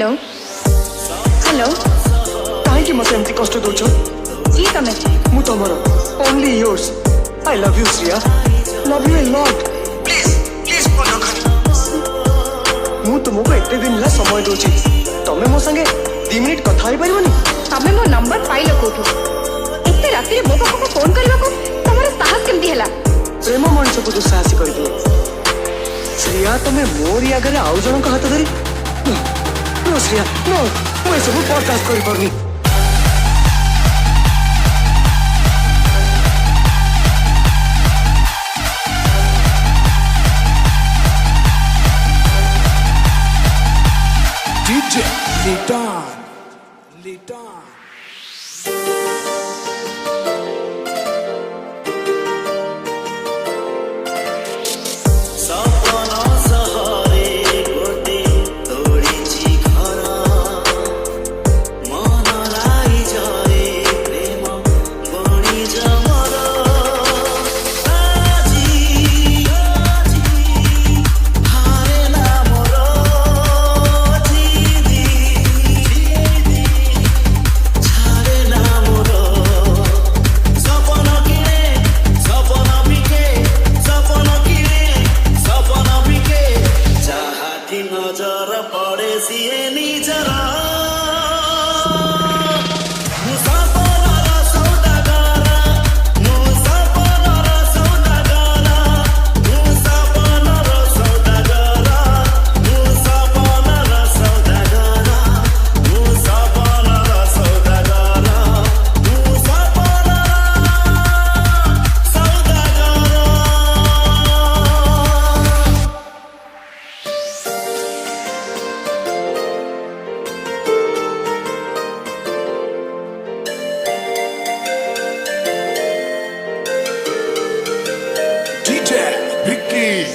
Hello hello कहीं मत एमती कष्ट दौच जी तमें मु तुमर only yours I love you Shriya love you a lot please please बोलो मु तुमको एते दिन ला समय दोची तमे मो संगे 2 मिनिट कथा होई परिबनी तमें मो नंबर पाइल कोठू एते राति रे मो पाखो फोन करबा को तमर साहस केमती हला प्रेम मनुष्य को दुस्साहसी कर दिए श्रिया तमे मोरी आगे आउ जन हाथ धरी नो श्रिया नो मु सब बर्दाश्त करि परनी DJ Lidan. नजर पड़े सिए निजरा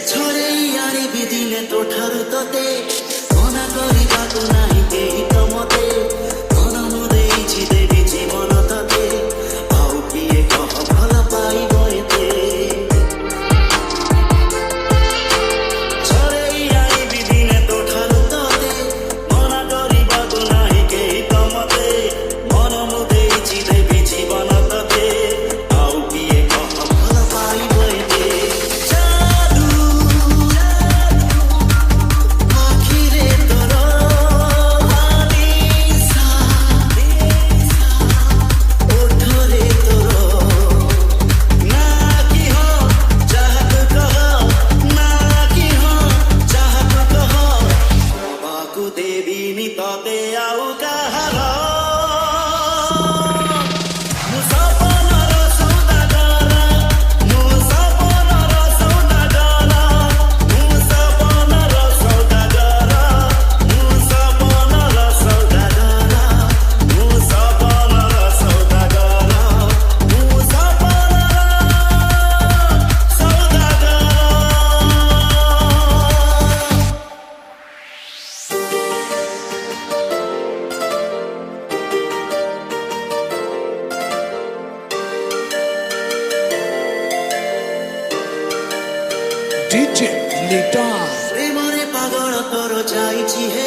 छोरे यारी बिदिने तो ठारु तते मना गरिबाको नाही केही त मते मन मुदैछि देवी जीवन तते आउ किए कह भल पाइ गएते छोरे यारी बिदिने तो ठारु तते मना गरिबाको नाही केही त मते मन मुदैछि देवी जीवन तते आउ किए कह भल पाइ गएते DJ Lidan. प्रेमरे पागल तोर जाइछि हे